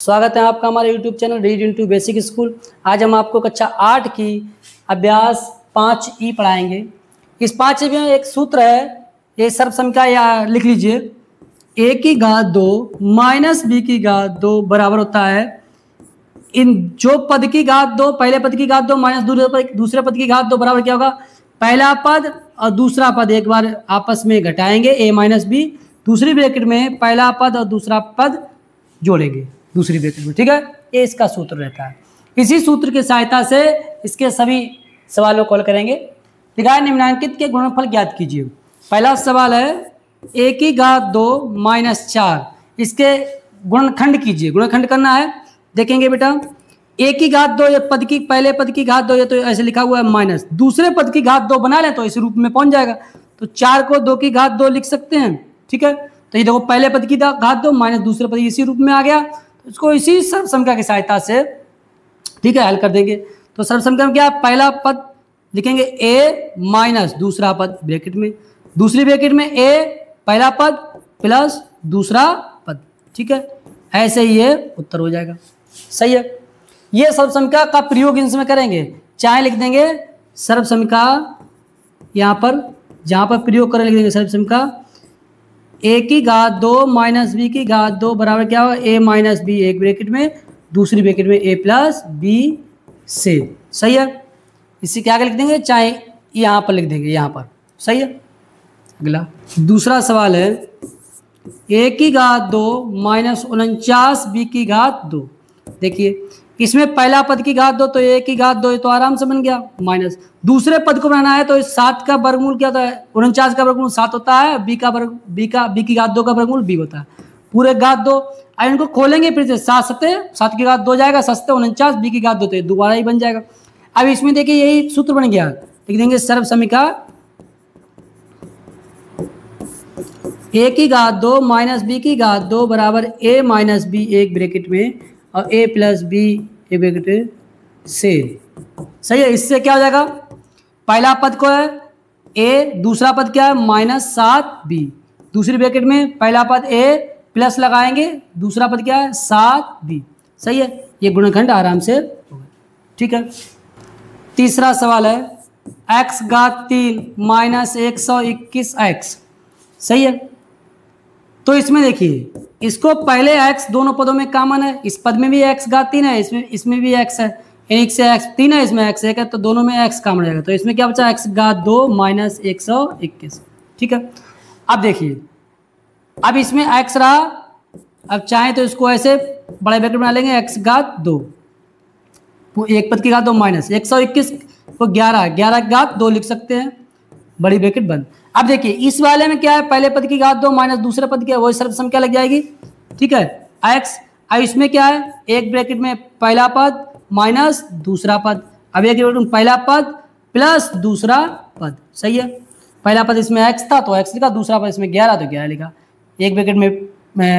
स्वागत है आपका हमारे YouTube channel read into basic school. आज हम आपको कक्षा 8 की अभ्यास 5E पढ़ाएंगे। इस 5E में एक सूत्र है, ये सर्वसमीकरण या लिख लीजिए, a की घात 2 माइनस b की घात 2 बराबर होता है इन जो पद की घात 2, पहले पद की घात 2 माइनस दूसरे पद की घात 2 बराबर क्या होगा, पहला पद और दूसरा पद एक बार आपस में घटाएंगे a माइनस बी, दूसरी ब्रैकेट में पहला पद और दूसरा पद जोड़ेंगे दूसरी ब्रैकेट में। ठीक है, ये इसका सूत्र रहता है। इसी सूत्र की सहायता से इसके सभी सवालों को हल करेंगे। दिखाए निम्नांकित के गुणनफल ज्ञात कीजिए। पहला सवाल है a की घात 2 माइनस 4, इसके गुणनखंड कीजिए। गुणनखंड करना है, देखेंगे बेटा a की घात 2, ये पद की पहले पद की घात 2, ये तो ऐसे लिखा हुआ है माइनस, दूसरे पद की घात 2 बना लें तो इस रूप में पहुंच जाएगा। तो 4 को 2 की घात 2 लिख सकते हैं। ठीक है, तो ये देखो पहले पद की घात 2 माइनस दूसरे पद इसी रूप में आ गया। तो इसको इसी सर्वसमीकरण की सहायता से ठीक है हल कर देंगे। तो सर्वसमीकरण क्या, पहला पद लिखेंगे a माइनस दूसरा पद ब्रैकेट में, दूसरी ब्रैकेट में a पहला पद प्लस दूसरा पद। ठीक है, ऐसे ही ये उत्तर हो जाएगा। सही है, ये सर्वसमीकरण का प्रयोग इसमें करेंगे, चाहे लिख देंगे सर्वसमीकरण यहाँ पर, जहाँ पर प्रयोग करें लिख देंगे सर्वसमीकरण a की घात 2 माइनस b की घात 2 बराबर क्या होगा, a माइनस बी एक ब्रैकेट में, दूसरी ब्रैकेट में a प्लस बी से। सही है, इसी के आगे लिख देंगे, चाहे यहाँ पर लिख देंगे यहाँ पर। सही है, अगला दूसरा सवाल है a की घात 2 माइनस 49 b की घात 2। देखिए इसमें पहला पद की घात 2 तो a की घात 2 तो आराम से बन गया माइनस, दूसरे पद को बनाना है तो इस 7 का वर्गमूल क्या होता है, 49 का वर्गमूल 7 होता है, b की घात 2 का वर्गमूल b होता है, पूरे घात 2। अब इनको खोलेंगे फिर से, 7 की घात 2 जाएगा, 7 49 b की घात 2 तो दोबारा ही बन जाएगा। अब इसमें देखिए यही सूत्र बन गया, लिख देंगे सर्वसमीकरण a की घात 2 माइनस b की घात 2 बराबर a माइनस बी एक ब्रैकेट में और a प्लस बी एक ब्रैकेट से। सही है, इससे क्या हो जाएगा, पहला पद को है a, दूसरा पद क्या है माइनस 7b, दूसरी ब्रैकेट में पहला पद a प्लस लगाएंगे, दूसरा पद क्या है 7b। सही है, ये गुणनखंड आराम से होगा। ठीक है, तीसरा सवाल है x घात 3 माइनस 121x। सही है, तो इसमें देखिए इसको पहले x दोनों पदों में कॉमन है, इस पद में भी x घात 3 है, इसमें भी x है, एक से x 3 है, इसमें x 1 है, तो दोनों में x कॉमन रहेगा। तो इसमें क्या बचा, x घात 2 माइनस 121। ठीक है, अब देखिए अब इसमें x रहा, अब चाहे तो इसको ऐसे बड़े ब्रैकेट बना लेंगे, x घात 2 एक पद की घात 2 माइनस 121 को 11 घात 2 लिख सकते हैं, बड़ी ब्रैकेट बंद। अब देखिए इस वाले में क्या है, पहले पद की घात 2 माइनस दूसरे पद क्या है, वही सर्वसमीकरण लग जाएगी। ठीक है, x। अब इसमें क्या है, एक ब्रैकेट में पहला पद माइनस दूसरा पद, अब एक ब्रैकेट में पहला पद प्लस दूसरा पद। सही है, पहला पद इसमें x था तो x लिखा, दूसरा पद इसमें 11 तो 11 लिखा, एक ब्रैकेट में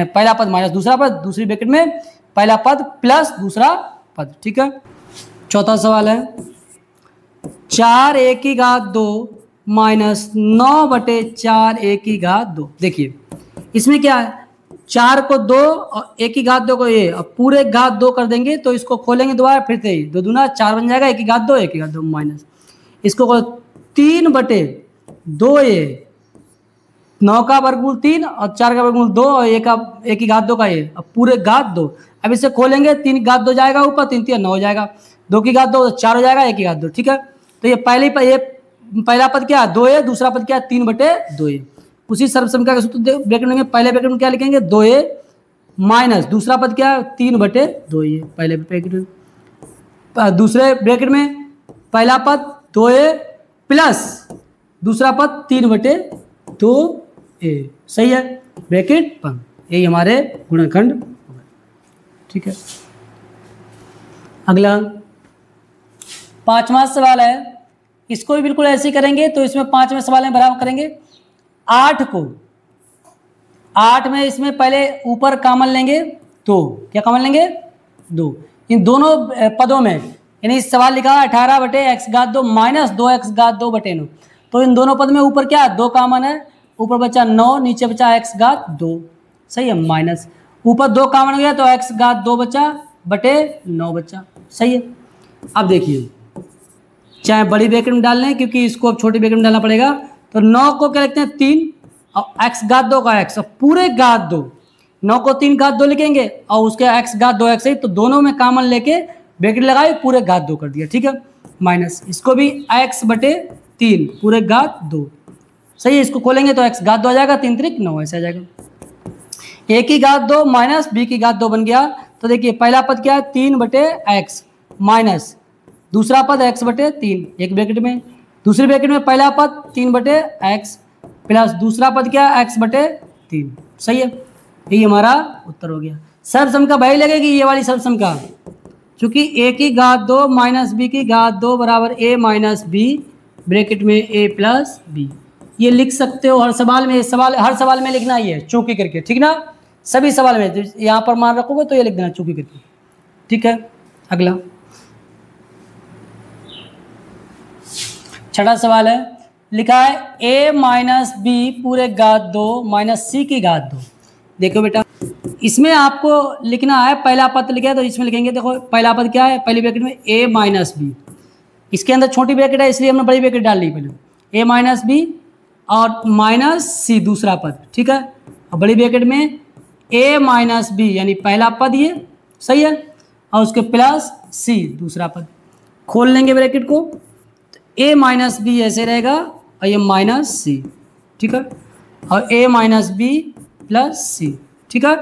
पहला पद माइनस दूसरा पद, दूसरी ब्रैकेट में पहला पद प्लस दूसरा पद। ठीक है, चौथा सवाल है 4a की घात 2 माइनस 9/4 a की घात 2। देखिए इसमें क्या है, 4 को 2 और a की घात 2 को a, अब पूरे घात 2 कर देंगे तो इसको खोलेंगे दोबारा, फिर से 2 दूना 4 बन जाएगा, a की घात 2 माइनस इसको 3/2a, 9 का वर्गमूल 3 और 4 का वर्गमूल 2 और a की घात 2 का a, अब पूरे घात 2। अब इसे खोलेंगे, 3 घात 2 जाएगा ऊपर, 3 3 9 हो जाएगा, 2 की घात 2 4 हो जाएगा, a की घात 2। ठीक है, तो ये पहला पद क्या है 2a, दूसरा पद क्या है 3/2a। उसी सर्वसमीकरण का सूत्र ब्रैकेट में, पहले ब्रैकेट में क्या लिखेंगे 2a माइनस दूसरा पद क्या है 3/2a, पहले ब्रैकेट में, दूसरे ब्रैकेट में पहला पद 2a प्लस दूसरा पद 3/2a। सही है, ब्रैकेट बंद, यही हमारे गुणनखंड होगा। ठीक है, अगला पांचवा सवाल है, इसको भी बिल्कुल ऐसे ही करेंगे। तो इसमें 5वें सवाल में बराबर करेंगे 8 में इसमें पहले ऊपर कॉमन लेंगे 2, क्या कॉमन लेंगे 2, इन दोनों पदों में, यानी इस सवाल लिखा 18/x घात 2 माइनस 2x घात 2/9, तो इन दोनों पद में ऊपर क्या 2 कॉमन है, ऊपर बचा 9, नीचे बचा x घात 2। सही है, माइनस ऊपर 2 कॉमन हो गया तो x घात 2 बचा बटे 9 बचा। सही है। अब देखिए चाहे बड़ी ब्रैकेट में डाल लें क्योंकि इसको अब छोटी ब्रैकेट में डालना पड़ेगा। तो 9 को क्या लिखते हैं 3 और x घात 2 का x और पूरे घात 2, 9 को 3 घात 2 लिखेंगे और उसके x घात 2x है तो दोनों में कॉमन लेके ब्रैकेट लगाई पूरे घात 2 कर दिया। ठीक है। माइनस इसको भी x बटे 3 पूरे घात 2। सही है। इसको खोलेंगे तो x घात 2 आ जाएगा, 3 त्रिक 9 ऐसे आ जाएगा। a की घात 2 माइनस b की घात 2 बन गया। तो देखिए पहला पद क्या है 3 बटे x माइनस दूसरा पद x बटे 3 एक ब्रैकेट में, दूसरी ब्रैकेट में पहला पद 3 बटे x प्लस दूसरा पद क्या है x बटे 3। सही है। ये हमारा उत्तर हो गया। सर्वसम का वही लगेगी ये वाली सर्वसम का, क्योंकि a की घात 2 माइनस b की घात 2 बराबर a माइनस b ब्रैकेट में a प्लस b। ये लिख सकते हो हर सवाल में, हर सवाल में लिखना ही है चौकी करके। ठीक ना, सभी सवाल में यहाँ पर मान रखोगे तो ये लिख देना चौकी करके। ठीक है। अगला छठा सवाल है, लिखा है a माइनस बी पूरे घात 2 माइनस c की घात 2। देखो बेटा इसमें आपको लिखना है पहला पद लिखा है तो इसमें लिखेंगे। देखो पहला पद क्या है, पहली ब्रैकेट में a माइनस बी, इसके अंदर छोटी ब्रैकेट है इसलिए हमने बड़ी ब्रैकेट डाल ली पहले, a माइनस बी और माइनस c दूसरा पद। ठीक है। और बड़ी ब्रैकेट में a माइनस बी यानी पहला पद ये। सही है। और उसके प्लस c दूसरा पद। खोल लेंगे ब्रैकेट को तो a माइनस बी ऐसे रहेगा और ये माइनस c। ठीक है। और a minus B plus c। ठीक है।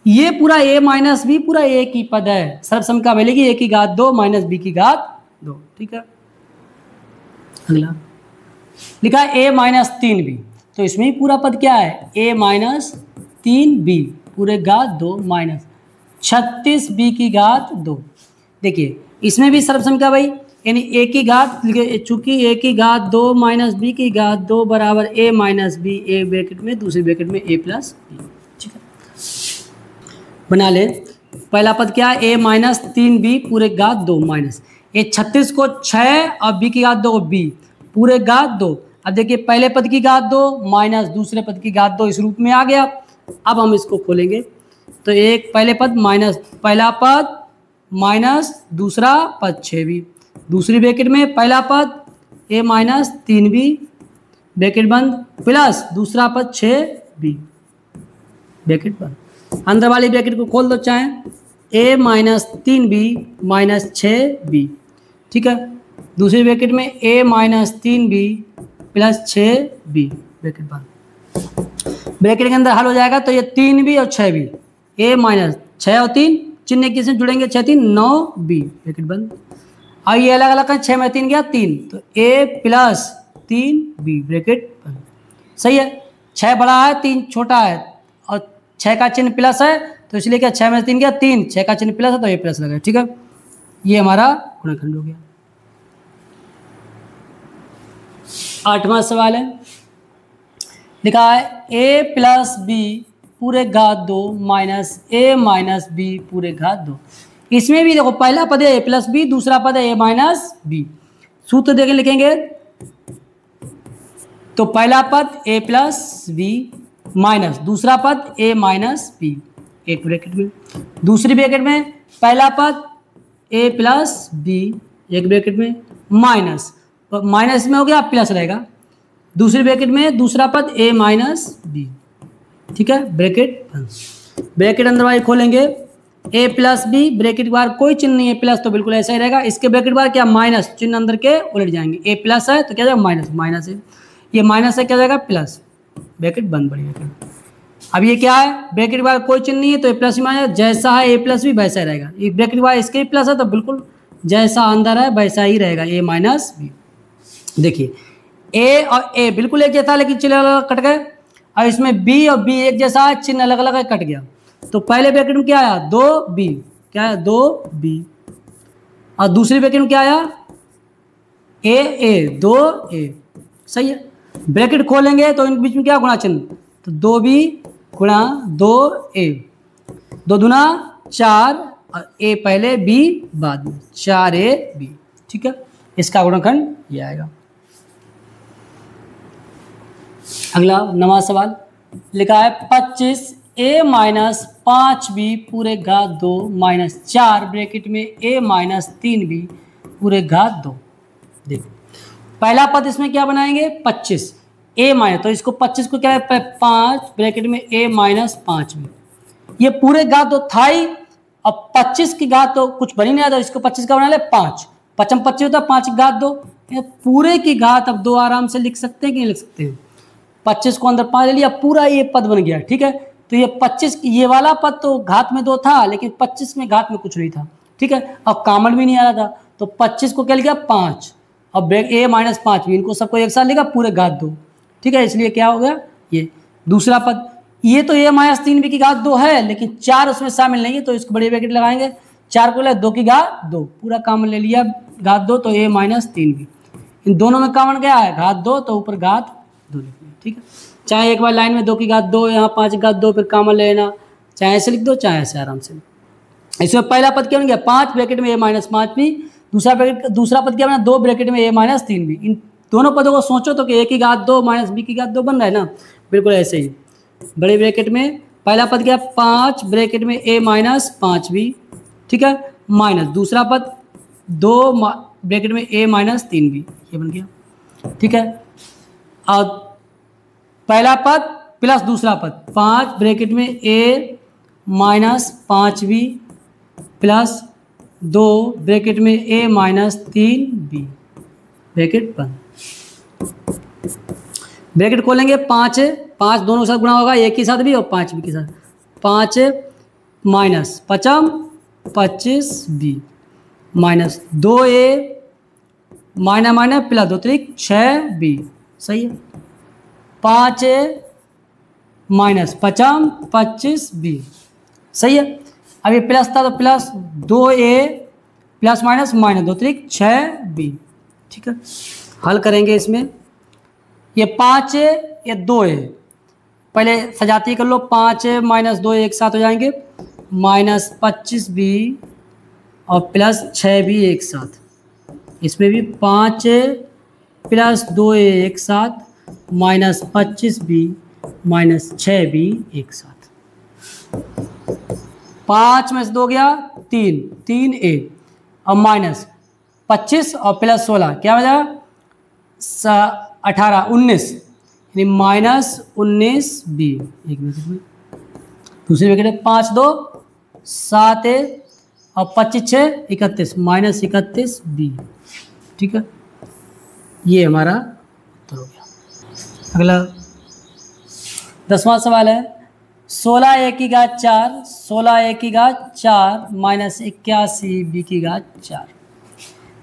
ये पूरा a माइनस बी पूरा a की पद है। सर्वसम का मिलेगी a की घात 2 माइनस b की घात 2। ठीक है। अगला लिखा है a माइनस 3b, तो इसमें ही पूरा पद क्या है a माइनस 3b पूरे घात 2 माइनस 36b की घात 2। देखिए इसमें भी सर्वसम का भाई यानी a की घात, चूंकि a की घात 2 माइनस b की घात 2 बराबर a माइनस b एक ब्रैकेट में दूसरी ब्रैकेट में a प्लस b। ठीक है। बना ले पहला पद क्या है a माइनस 3b पूरे घात 2 माइनस ये 36 को 6 और b की घात 2 b पूरे घात 2। अब देखिए पहले पद की घात 2 माइनस दूसरे पद की घात 2 इस रूप में आ गया। अब हम इसको खोलेंगे तो एक पहले पद माइनस पहला पद माइनस दूसरा पद 6b, दूसरी ब्रैकेट में पहला पद a माइनस 3b ब्रैकेट बंद प्लस दूसरा पद 6b ब्रैकेट बंद। अंदर वाली ब्रैकेट को खोल दो चाहे a minus 3b minus 6b। ठीक है। दूसरी ब्रैकेट में a minus 3b plus 6b bracket बंद। ब्रैकेट के अंदर हल हो जाएगा तो ये 3b और 6b a माइनस 6 और 3 चिन्ह किससे जुड़ेंगे 6 3 9b ब्रैकेट बंद। और ये अलग अलग है 6 में 3 गया 3 तो a प्लस 3b ब्रैकेट बंद। सही है। 6 बड़ा है 3 छोटा है और 6 का चिन्ह प्लस है तो इसलिए क्या 6 में 3 गया 3, 6 का चिन्ह प्लस है तो ये प्लस लगा। ठीक है। ये हमारा गुणनखंड हो गया। 8वां सवाल है, लिखा है a प्लस बी पूरे घात 2 माइनस a माइनस बी पूरे घात 2। इसमें भी देखो पहला पद है a प्लस बी, दूसरा पद है a माइनस बी। सूत्र देखें लिखेंगे तो पहला पद a प्लस बी माइनस दूसरा पद a माइनस बी एक ब्रैकेट में, दूसरी ब्रैकेट में पहला पद a प्लस बी एक ब्रैकेट में माइनस माइनस में हो गया प्लस रहेगा, दूसरी ब्रैकेट में दूसरा पद a माइनस बी। ठीक है। ब्रैकेट अंदर वाली खोलेंगे a प्लस बी ब्रैकेट के बाहर कोई चिन्ह नहीं है प्लस तो बिल्कुल ऐसा ही रहेगा। इसके ब्रैकेट बाहर क्या माइनस चिन्ह अंदर के उलट जाएंगे, a प्लस है तो क्या जाएगा माइनस, माइनस है ये माइनस है क्या जाएगा प्लस ब्रैकेट बंद बड़ी ब्रैकेट। अब ये क्या है ब्रैकेट के बाहर कोई चिन्ह नहीं है तो a प्लस भी माइनस जैसा है a प्लस भी वैसा ही रहेगा। ये ब्रैकेट के बाहर इसके भी प्लस है तो बिल्कुल जैसा अंदर है वैसा ही रहेगा a माइनस बी। देखिए a और a बिल्कुल एक जैसा लेकिन चिन्ह अलग अलग कट गए और इसमें b और b एक जैसा है चिन्ह अलग अलग कट गया। तो पहले ब्रैकेट में क्या आया 2b क्या है 2b और दूसरी ब्रैकेट में क्या आया a 2a। सही है। ब्रैकेट खोलेंगे तो इनके बीच में क्या गुणा चिन्ह तो 2b गुणा 2a 2 दूना 4 और a पहले b बाद में 4ab। ठीक है। इसका गुणनखंड ये आएगा। अगला 9वां सवाल लिखा है 25 ए माइनस 5b पूरे घात 2 माइनस 4 ब्रैकेट में ए माइनस 3b पूरे घात 2। देखो पहला पद इसमें क्या बनाएंगे 25 ए माइनस, तो इसको 25 को क्या है 5 ब्रैकेट में ए माइनस 5b, ये पूरे घात 2 था ही। अब 25 की घात तो कुछ बन ही नहीं आता, इसको 25 का बना ले 5, 5 में 25 होता है 5 की घात 2, पूरे की घात अब 2 आराम से लिख सकते हैं कि नहीं लिख सकते हैं। 25 को अंदर 5 ले लिया, पूरा ये पद बन गया। ठीक है, तो ये 25 ये वाला पद तो घात में 2 था, लेकिन 25 में घात में कुछ नहीं था। ठीक है, अब कॉमन भी नहीं आ रहा था, तो 25 को क्या लिखा 5, अब ए माइनस 5 भी, इनको सबको एक साथ लिखा पूरे घात 2। ठीक है, इसलिए क्या हो गया ये दूसरा पद। ये तो ए माइनस 3b की घात 2 है, लेकिन 4 उसमें शामिल नहीं है, तो इसको बड़े ब्रैकेट लगाएंगे, 4 को ले 2 की घात 2, पूरा कॉमन ले लिया घात 2, तो ए माइनस 3b। इन दोनों में कॉमन क्या है घात 2, तो ऊपर घात 2 लिखना। ठीक है, चाहे एक बार लाइन में 2 की घात 2, यहाँ 5 की घात 2, फिर कॉमन ले लेना, चाहे ऐसे लिख दो चाहे ऐसे आराम से। इसमें पहला पद क्या बन गया 5 ब्रैकेट में ए माइनस 5b, दूसरा पद क्या बना 2 ब्रैकेट में ए माइनस 3b। इन दोनों पदों को सोचो तो कि ए की घात 2 माइनस बी की घात 2 बन रहा है ना, बिल्कुल ऐसे ही। बड़े ब्रैकेट में पहला पद क्या 5 ब्रैकेट में ए माइनस 5b, ठीक है, माइनस दूसरा पद 2 ब्रैकेट में ए माइनस 3b, ये बन गया। ठीक है, और पहला पद प्लस दूसरा पद 5 ब्रैकेट में ए माइनस 5b प्लस 2 ब्रैकेट में ए माइनस 3b, ब्रैकेट बंद। ब्रैकेट खोलेंगे 5 दोनों के साथ गुणा होगा, एक के साथ भी और 5 भी के साथ, 5 minus 5 25b minus 2a minus minus plus 2 त्रिक 6b, सही है। 5a माइनस 5 25b, सही है। अब ये प्लस था तो plus 2a plus minus minus 2 त्रिक 6b। ठीक है, हल करेंगे इसमें, ये 5 है ये 2 है, पहले सजाती कर लो, 5 माइनस 2 एक साथ हो जाएंगे, माइनस 25b और प्लस 6b एक साथ, इसमें भी 5 प्लस 2 एक साथ माइनस 25b माइनस 6b एक साथ, 5 में से 2 गया 3a और माइनस 25 और प्लस 16 क्या हो जाएगा 18 19, यानी माइनस 19b। एक मिनट, दूसरे ब्रैकेट 5 2 7 और 25 6 31 माइनस 31b। ठीक है, ये हमारा उत्तर हो गया। अगला 10वां सवाल है 16 a की घात 4 16 a की घात 4 माइनस 81 b की घात 4।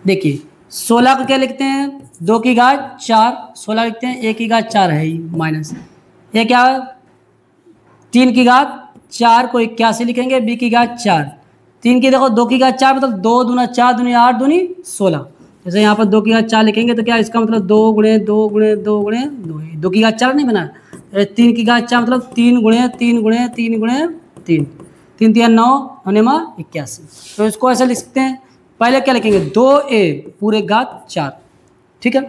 देखिए 16 को क्या लिखते हैं 2 की घात 4, 16 लिखते हैं 1 की घात 4 है ही, माइनस ये क्या है 3 की घात 4 को 81 लिखेंगे, b की घात 4, 3 की देखो 2 की घात 4 मतलब 2 दूना 4 दूनी 8 दूनी 16, जैसे यहाँ पर 2 की घात 4 लिखेंगे तो क्या इसका मतलब 2 गुणे 2 गुणे 2 गुणे 2 की घात 4 नहीं बना, 3 की घात 4 मतलब 3 गुणे 3 गुणे 3 गुणे 3, 3 3 9 होने में 81। तो इसको ऐसे लिख सकते हैं, पहले क्या लिखेंगे 2a पूरे घात 4, ठीक है,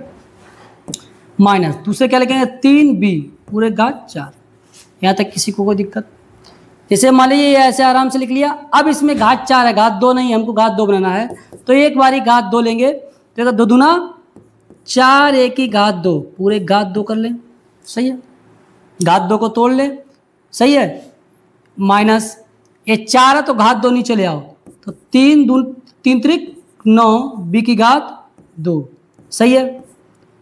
माइनस दूसरे क्या लिखेंगे 3b पूरे घात 4। यहाँ तक किसी को कोई दिक्कत? जैसे मान लीजिए ऐसे आराम से लिख लिया, अब इसमें घात 4 है, घात 2 नहीं, हमको घात 2 बनाना है, तो एक बारी घात 2 लेंगे, तो 2 दूना 4 a की घात 2 पूरे घात 2 कर लें, सही है, घात 2 को तोड़ लें, सही है, माइनस ये 4 है तो घात 2 नीचे ले आओ, तो 3 त्रिक 9 b की घात 2, सही है,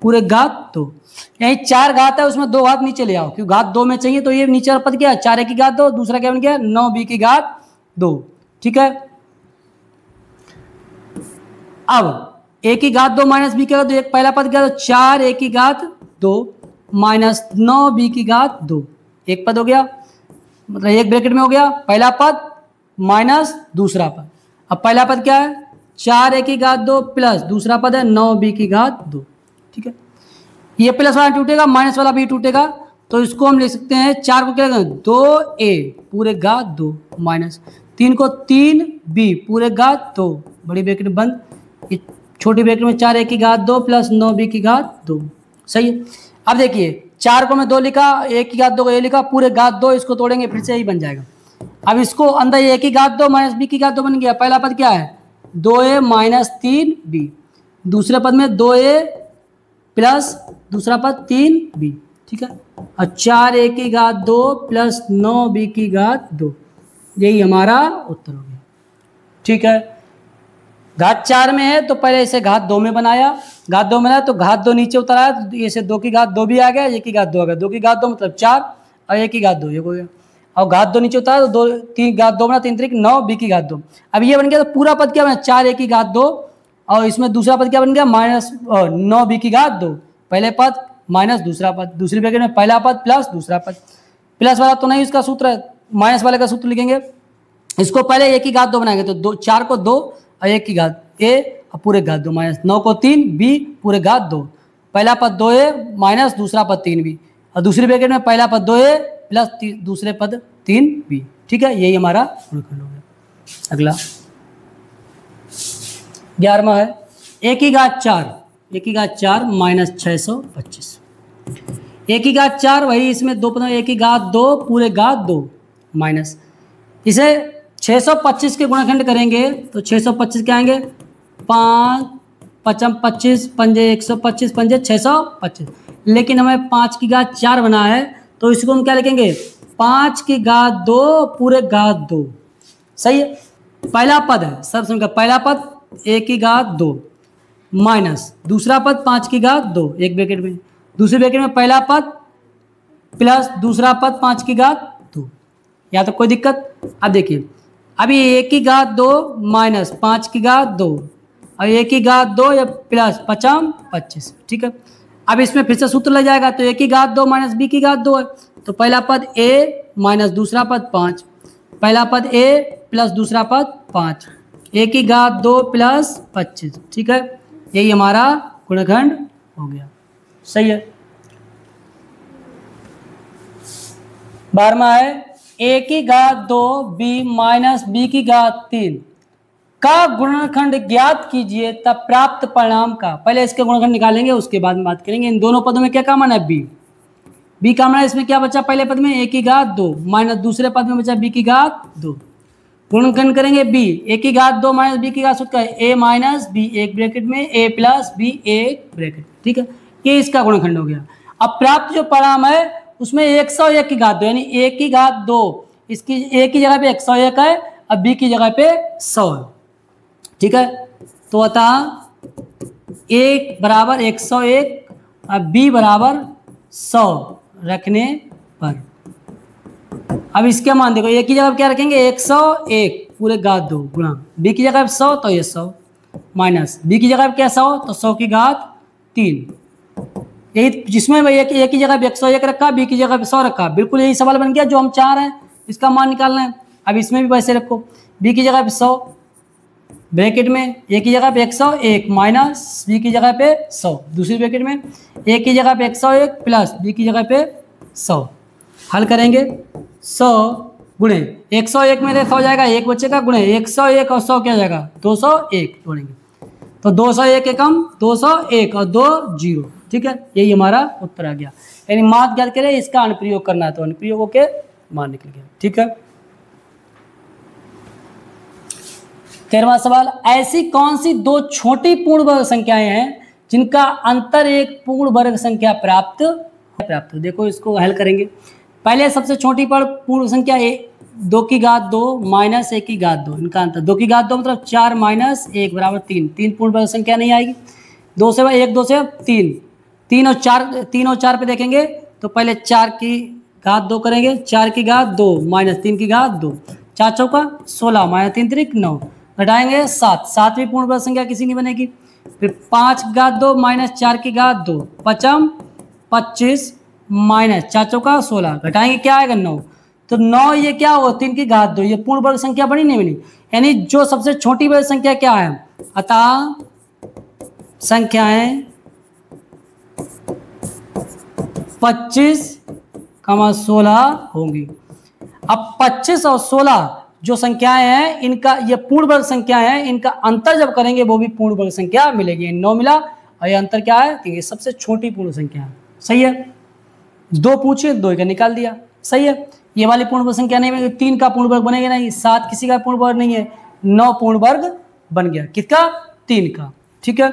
पूरे घात 2, यही 4 घात है उसमें 2 घात नीचे ले आओ, क्योंकि घात 2 में चाहिए, तो ये नीचे वाला पद क्या है 4 a की घात 2, दूसरा क्या बन गया 9 b की घात 2। ठीक है, अब a की घात 2 माइनस b की घात 2, एक पहला पद क्या था 4 a की घात 2 माइनस 9 b की घात 2, एक पद हो गया, मतलब एक ब्रैकेट में हो गया पहला पद माइनस दूसरा पद। अब पहला पद क्या है 4 a की घात 2 प्लस दूसरा पद है 9 b की घात 2। ठीक है, ये प्लस वाला टूटेगा, माइनस वाला भी टूटेगा, तो इसको हम लिख सकते हैं 4 को क्या 2a पूरे घात 2 माइनस 3 को 3b पूरे घात 2, बड़ी ब्रैकेट बंद, छोटी ब्रैकेट में 4 a की घात 2 प्लस 9 b की घात 2, सही है। अब देखिए 4 को मैं 2 लिखा, a की घात 2 को a लिखा, पूरे घात 2 इसको तोड़ेंगे फिर से यही बन जाएगा। अब इसको अंदर a की घात 2 माइनस b की घात 2 बन गया। पहला पद क्या है 2a माइनस 3b, दूसरे पद में 2a प्लस दूसरा पद 3b, ठीक है। और 4a की घात 2 प्लस 9b की घात 2, यही हमारा उत्तर हो गया, ठीक है। घात 4 में है तो पहले इसे घात 2 में बनाया, घात 2 में बनाया तो घात 2 नीचे उतराया तो इसे 2 की घात 2 भी आ गया, एक की घात 2 आ गया, 2 की घात 2 मतलब 4 और 1 की घात 2 ये हो गया। और घात 2 नीचे उतारा तो 2 3 घात 2 बना 3 त्रिक 9 b की घात 2। अब ये बन गया तो पूरा पद क्या बना 4 a की घात 2 और इसमें दूसरा पद क्या बन गया माइनस 9 b की घात 2, पहले पद माइनस दूसरा पद, दूसरी ब्रैकेट में पहला पद प्लस दूसरा पद। प्लस वाला तो नहीं इसका सूत्र है, माइनस वाले का सूत्र लिखेंगे। इसको पहले a की घात 2 बनाएंगे तो 4 को 2 और 1 की घात a और पूरे घात 2 माइनस 9 को 3 b पूरे घात 2, पहला पद 2a माइनस दूसरा पद 3b और दूसरी ब्रैकेट में पहला पद 2a प्लस दूसरे पद 3b, ठीक है। यही हमारा गुणनखंड हो गया। अगला 11वां है a की घात 4 माइनस 625, a की घात 4 वही इसमें दो पदों a की घात 2 पूरे घात 2 माइनस, इसे 625 के गुणनखंड करेंगे तो 625 क्या आएंगे 5 पचम 25 पंजे 125 पंजे 625, लेकिन हमें 5 की घात 4 बना है तो इसको हम क्या लिखेंगे 5 की घात 2 पूरे घात 2, सही है। पहला पद है सर्वसम का पहला पद a की घात 2 माइनस दूसरा पद 5 की घात 2 एक ब्रैकेट में, दूसरे ब्रैकेट में पहला पद प्लस दूसरा पद 5 की घात 2, या तो कोई दिक्कत। अब देखिए अभी a की घात 2 माइनस 5 की घात 2 और a की घात 2 या प्लस 25, ठीक है। अब इसमें फिर से सूत्र लग जाएगा तो a की घात 2 माइनस b की घात 2 है तो पहला पद a माइनस दूसरा पद 5, पहला पद a प्लस दूसरा पद 5, a की घात 2 प्लस 25, ठीक है। यही हमारा गुणनखंड हो गया, सही है। 12वां है a की घात 2 b माइनस b की घात 3 का गुणनखंड ज्ञात कीजिए तब प्राप्त परिणाम का, पहले इसके गुणनखंड निकालेंगे उसके बाद में बात करेंगे। इन दोनों पदों में क्या कॉमन है b कॉमन है, इसमें क्या बचा पहले पद में a की घात 2 माइनस दूसरे पद में बचा b की घात 2, गुणनखंड करेंगे b a की घात 2 माइनस b की घात सूत्र है a माइनस b एक ब्रैकेट में a प्लस b एक ब्रैकेट, ठीक है। ये इसका गुणनखंड हो गया। अब प्राप्त जो परिणाम है उसमें 101 की घात 2 यानी a की घात 2, इसकी a की जगह पे 101 है अब b की जगह पे 100 है, ठीक है। तो अतः a बराबर 101 अब b बराबर 100 रखने पर अब इसके मान देखो a की जगह क्या रखेंगे 101 पूरे घात 2 गुणा b की जगह 100 तो ये 100 माइनस b की जगह क्या 100 तो 100 की घात 3, यही जिसमें a की जगह 101 रखा b की जगह 100 रखा, बिल्कुल यही सवाल बन गया जो हम चाह रहे हैं, इसका मान निकालना है। अब इसमें भी वैसे रखो b की जगह 100 ब्रैकेट में a की जगह पे 101 माइनस b की जगह पे 100, दूसरी ब्रैकेट में a की जगह पे 101 प्लस b की जगह पे 100, हल करेंगे 100 गुणे 101 में 100 जाएगा एक बच्चे का गुणे 101 और 100 क्या जाएगा 201 जोड़ेंगे तो 201 एकम 201 और 2 0, ठीक है। यही हमारा उत्तर आ गया, यानी मात ज्ञात करें इसका अनुप्रयोग करना है तो अनुप्रयोगों के मान निकल गया, ठीक है। 13वां सवाल ऐसी कौन सी दो छोटी पूर्ण वर्ग संख्याएं हैं जिनका अंतर एक पूर्ण वर्ग संख्या प्राप्त हो। देखो इसको हल करेंगे। पहले सबसे छोटी पूर्ण संख्या 2 की घात 2 माइनस 1 की घात 2, इनका अंतर 2 की घात 2 मतलब 4 माइनस 1 बराबर 3, 3 पूर्ण वर्ग संख्या नहीं आएगी। 2 से 1 2 से 3, 3 और 4 पे देखेंगे तो पहले 4 की घात 2 करेंगे, 4 की घात 2 माइनस 3 की घात 2, 4 चौका 16 माइनस 3 त्रिक 9, घटाएंगे 7, 7वीं पूर्ण वर्ग संख्या किसी नहीं बनेगी। फिर 5 की घात 2 माइनस 4 की घात 2, पचम 25 माइनस 4 चौका 16, घटाएंगे क्या आएगा 9, तो 9 ये क्या हो 3 की घात 2, ये पूर्ण वर्ग संख्या बनी नहीं बनी, यानी जो सबसे छोटी वर्ग संख्या क्या है, अतः संख्याएं 25, 16 होंगी। अब 25 और 16 जो संख्याएं हैं इनका ये पूर्ण वर्ग संख्या है, इनका अंतर जब करेंगे वो भी पूर्ण वर्ग संख्या मिलेगी। 9 मिला और ये अंतर क्या है कि ये सबसे छोटी पूर्ण संख्या है, सही है। 2 पूछे 2 का निकाल दिया, सही है। ये वाली पूर्ण वर्ग संख्या नहीं बनेगी, 3 का पूर्ण वर्ग बनेगा नहीं, 7 किसी का पूर्ण वर्ग नहीं है, 9 पूर्ण वर्ग बन गया, किसका? 3 का, ठीक है।